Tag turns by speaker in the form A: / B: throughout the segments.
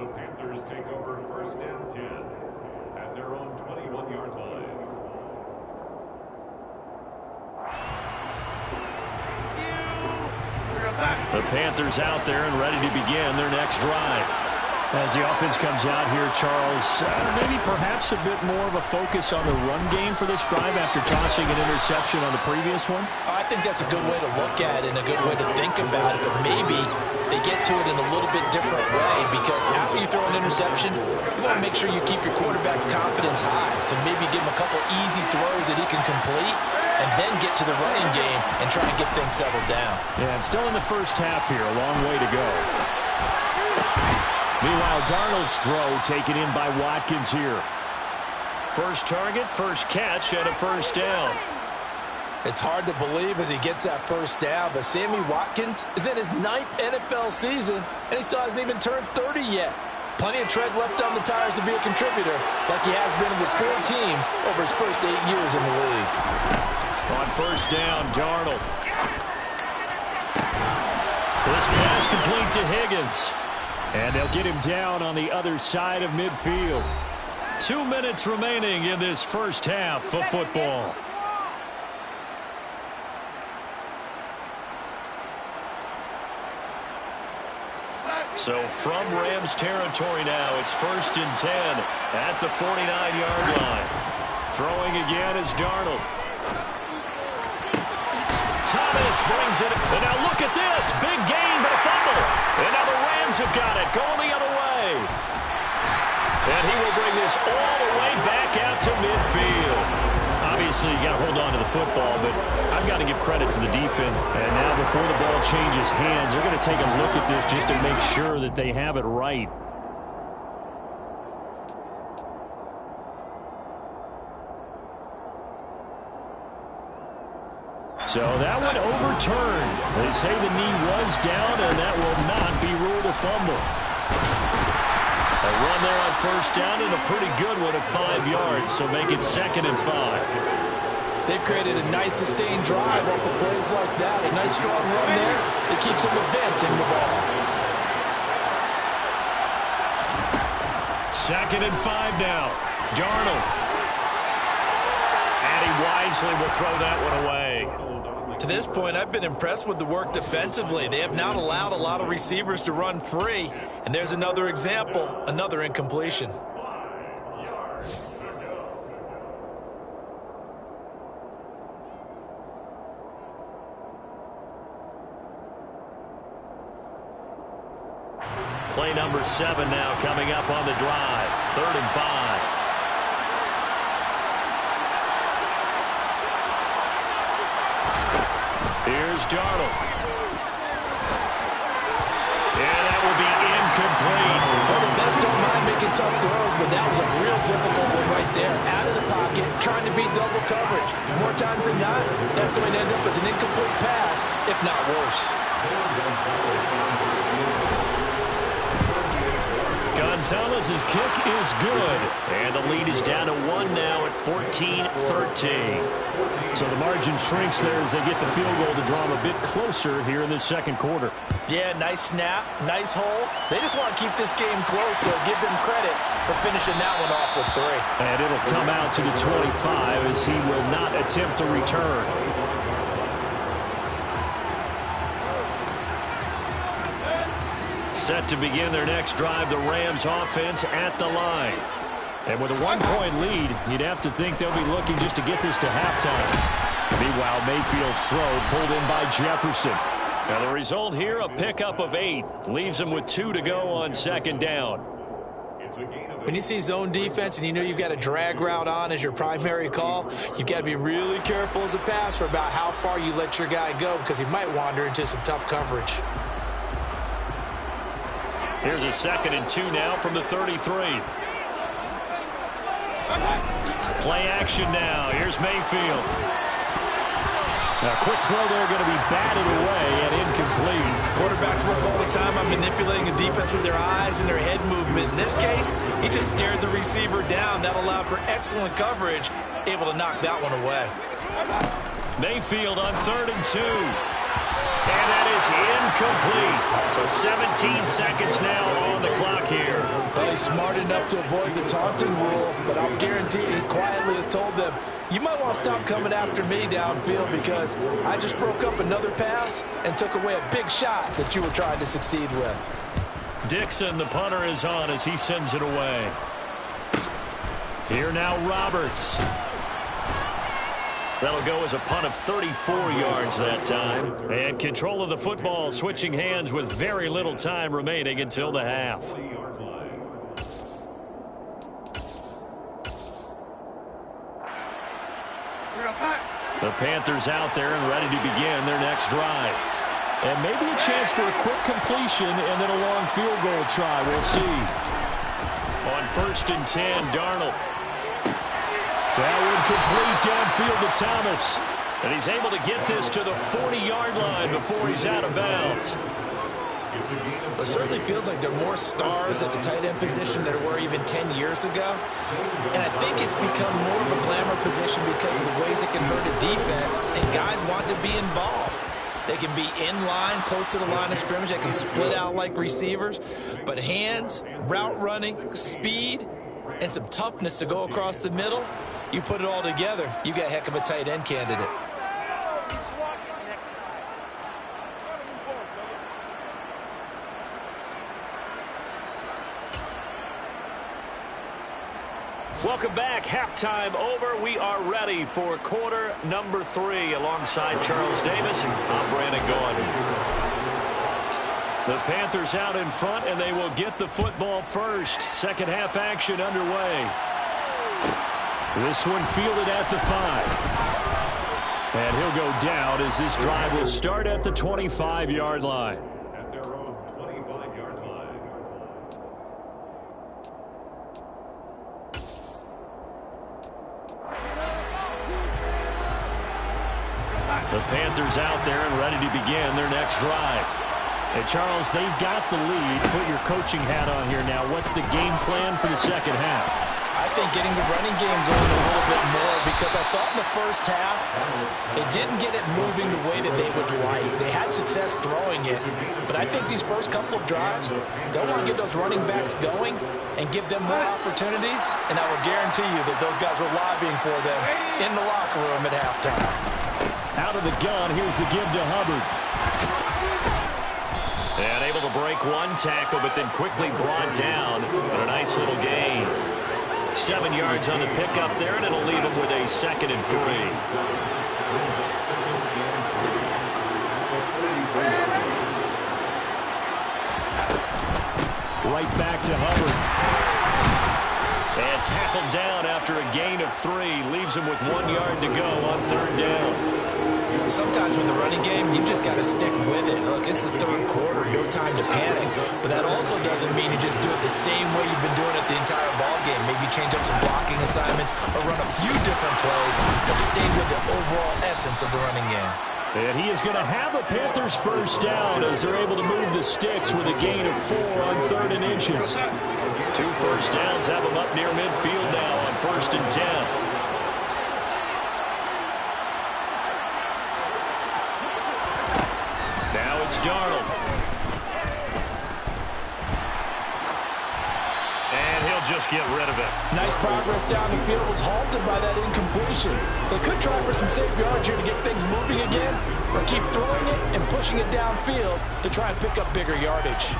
A: The Panthers take over 1st and 10 at their own 21-yard line.
B: The Panthers out there and ready to begin their next drive. As the offense comes out here, Charles, maybe perhaps a bit more of a focus on the run game for this drive after tossing an interception on the previous one?
C: I think that's a good way to look at it and a good way to think about it, but maybe they get to it in a little bit different way because after you throw an interception, you want to make sure you keep your quarterback's confidence high. So maybe give him a couple easy throws that he can complete and then get to the running game and try and get things settled down.
B: Yeah, and still in the first half here, a long way to go. Meanwhile, Darnold's throw taken in by Watkins here. First target, first catch, and a first down.
C: It's hard to believe as he gets that first down, but Sammy Watkins is in his 9th NFL season, and he still hasn't even turned 30 yet. Plenty of tread left on the tires to be a contributor, like he has been with 4 teams over his first 8 years in the league.
B: On first down, Darnold. This pass complete to Higgins. And they'll get him down on the other side of midfield. 2 minutes remaining in this first half of football. So from Rams territory now, it's 1st and 10 at the 49-yard line. Throwing again is Darnold. Thomas brings it. And now look at this. Big gain, but a fumble. And now the Rams have got it. Going the other way. And he will bring this all the way back out to midfield. Obviously, you got to hold on to the football, but I've got to give credit to the defense. And now before the ball changes hands, they're going to take a look at this just to make sure that they have it right. So that one overturned. They say the knee was down, and that will not be ruled a fumble. A run there on first down, and a pretty good one at 5 yards, so make it 2nd and 5.
C: They've created a nice sustained drive off of plays like that. A nice strong run there that keeps them advancing the ball.
B: 2nd and 5 now. Darnold. And he wisely will throw that one away.
C: To this point, I've been impressed with the work defensively. They have not allowed a lot of receivers to run free. And there's another example, another incompletion.
B: Play number 7 now coming up on the drive. 3rd and 5. Here's Darnold. And that will be incomplete.
C: Well, the best don't mind making tough throws, but that was a real difficult one right there. Out of the pocket, trying to beat double coverage. More times than not, that's going to end up as an incomplete pass, if not worse.
B: Gonzalez's kick is good. And the lead is down to 1 now at 14-13. So the margin shrinks there as they get the field goal to draw them a bit closer here in the second quarter.
C: Yeah, nice snap, nice hole. They just want to keep this game close, so give them credit for finishing that one off with 3.
B: And it'll come out to the 25 as he will not attempt to return. Set to begin their next drive, the Rams offense at the line. And with a 1-point lead, you'd have to think they'll be looking just to get this to halftime. Meanwhile, Mayfield's throw pulled in by Jefferson. Now the result here, a pickup of 8. Leaves them with 2 to go on 2nd down.
C: When you see zone defense and you know you've got a drag route on as your primary call, you've got to be really careful as a passer about how far you let your guy go because he might wander into some tough coverage.
B: Here's a 2nd and 2 now from the 33. Play action now. Here's Mayfield. Now, quick throw there going to be batted away and incomplete.
C: Quarterbacks work all the time on manipulating a defense with their eyes and their head movement. In this case, he just stared the receiver down. That allowed for excellent coverage, able to knock that one away.
B: Mayfield on 3rd and 2. And that is incomplete. So 17 seconds now on the clock here.
C: Well, he's smart enough to avoid the taunting rule, but I'll guarantee he quietly has told them, you might want to stop coming after me downfield because I just broke up another pass and took away a big shot that you were trying to succeed with.
B: Dixon, the punter, is on as he sends it away. Here now, Roberts. That'll go as a punt of 34 yards that time. And control of the football switching hands with very little time remaining until the half. The Panthers out there and ready to begin their next drive. And maybe a chance for a quick completion and then a long field goal try. We'll see. On 1st and 10, Darnold. That one complete downfield to Thomas. And he's able to get this to the 40-yard line before he's out of bounds.
C: It certainly feels like there are more stars at the tight end position than there were even 10 years ago. And I think it's become more of a glamour position because of the ways it can hurt a defense, and guys want to be involved. They can be in line, close to the line of scrimmage. They can split out like receivers. But hands, route running, speed, and some toughness to go across the middle, you put it all together, you got a heck of a tight end candidate.
B: Welcome back. Halftime over. We are ready for quarter number 3. Alongside Charles Davis, I'm Brandon Gordon. The Panthers out in front, and they will get the football first. Second half action underway. This one fielded at the 5. And he'll go down as this drive will start at the 25-yard line.
A: At their own 25-yard line.
B: The Panthers out there and ready to begin their next drive. And Charles, they've got the lead. Put your coaching hat on here now. What's the game plan for the second half?
C: I think getting the running game going a little bit more, because I thought in the first half they didn't get it moving the way that they would like. They had success throwing it, but I think these first couple of drives, they'll want to get those running backs going and give them more opportunities, and I will guarantee you that those guys were lobbying for them in the locker room at halftime.
B: Out of the gun, here's the give to Hubbard. And able to break one tackle, but then quickly brought down. But a nice little gain. 7 yards on the pickup there, and it'll leave him with a 2nd and 3. Right back to Hubbard. And tackled down after a gain of 3. Leaves him with 1 yard to go on 3rd down.
C: Sometimes with the running game, you just got to stick with it. Look, it's the third quarter, no time to panic. But that also doesn't mean you just do it the same way you've been doing it the entire ball game. Maybe change up some blocking assignments or run a few different plays, but stay with the overall essence of the running game.
B: And he is going to have a Panthers first down as they're able to move the sticks with a gain of 4 on 3rd and inches. 2 first downs have him up near midfield now on 1st and 10. Now it's Darnold. And he'll just get rid of it.
C: Nice progress down the field, was halted by that incompletion. They could try for some safe yards here to get things moving again, or keep throwing it and pushing it downfield to try and pick up bigger yardage.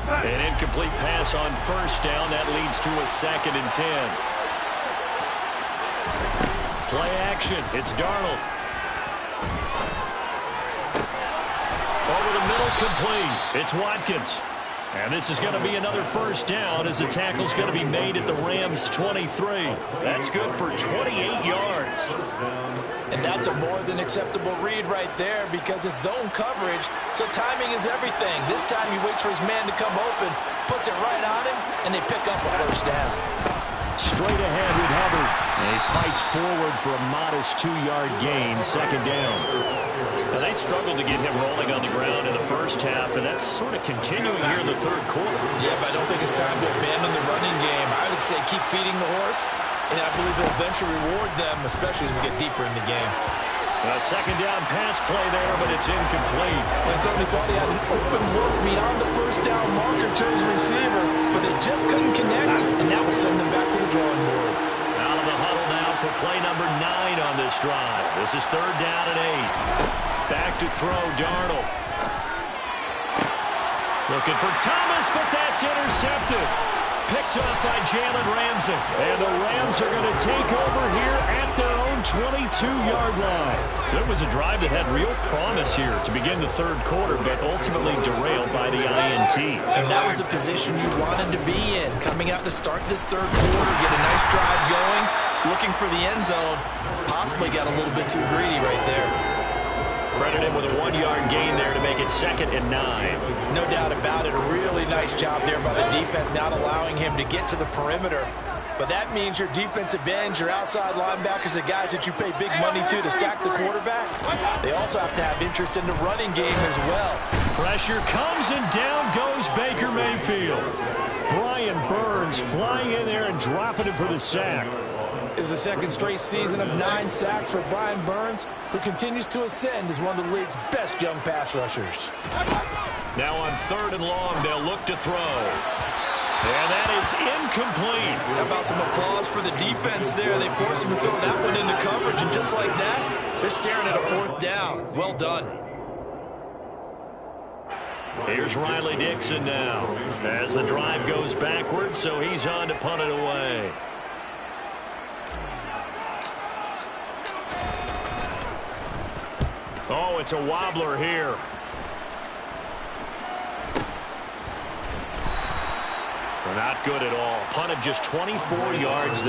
B: An incomplete pass on first down. That leads to a 2nd and 10. Play action. It's Darnold. Over the middle, complete. It's Watkins. And this is going to be another first down as the tackle's going to be made at the Rams' 23. That's good for 28 yards.
C: And that's a more than acceptable read right there because it's zone coverage, so timing is everything. This time he waits for his man to come open, puts it right on him, and they pick up a first down.
B: Straight ahead with Hubbard. And he fights forward for a modest 2-yard gain, 2nd down. And they struggled to get him rolling on the ground in the first half, and that's sort of continuing here in the 3rd quarter.
C: Yeah, but I don't think it's time to abandon the running game. I would say keep feeding the horse And I believe they'll eventually reward them, especially as we get deeper in the game.
B: A second down pass play there, but it's incomplete.
C: I certainly thought he had an open look beyond the first down marker to his receiver, but they just couldn't connect, and that will send them back to the drawing board.
B: Out of the huddle now for play number 9 on this drive. This is 3rd down and 8. Back to throw, Darnold. Looking for Thomas, but that's intercepted. Picked up by Jalen Ramsey. And the Rams are going to take over here at their own 22-yard line. So it was a drive that had real promise here to begin the 3rd quarter, but ultimately derailed by the INT.
C: And that was the position you wanted to be in. Coming out to start this 3rd quarter, get a nice drive going, looking for the end zone. Possibly got a little bit too greedy right there.
B: Credited with a 1-yard gain there to make it 2nd and 9.
C: No doubt about it. A really nice job there by the defense, not allowing him to get to the perimeter. But that means your defensive ends, your outside linebackers, the guys that you pay big money to sack the quarterback, they also have to have interest in the running game as well.
B: Pressure comes, and down goes Baker Mayfield. Brian Burns flying in there and dropping it for the sack.
C: It was the 2nd straight season of 9 sacks for Brian Burns, who continues to ascend as one of the league's best young pass rushers.
B: Now on 3rd and long, they'll look to throw. And that is incomplete.
C: How about some applause for the defense there? They forced him to throw that one into coverage, and just like that, they're staring at a 4th down. Well done.
B: Here's Riley Dixon now as the drive goes backwards, so he's on to punt it away. Oh, it's a wobbler here. Not good at all. Punted just 24 yards there.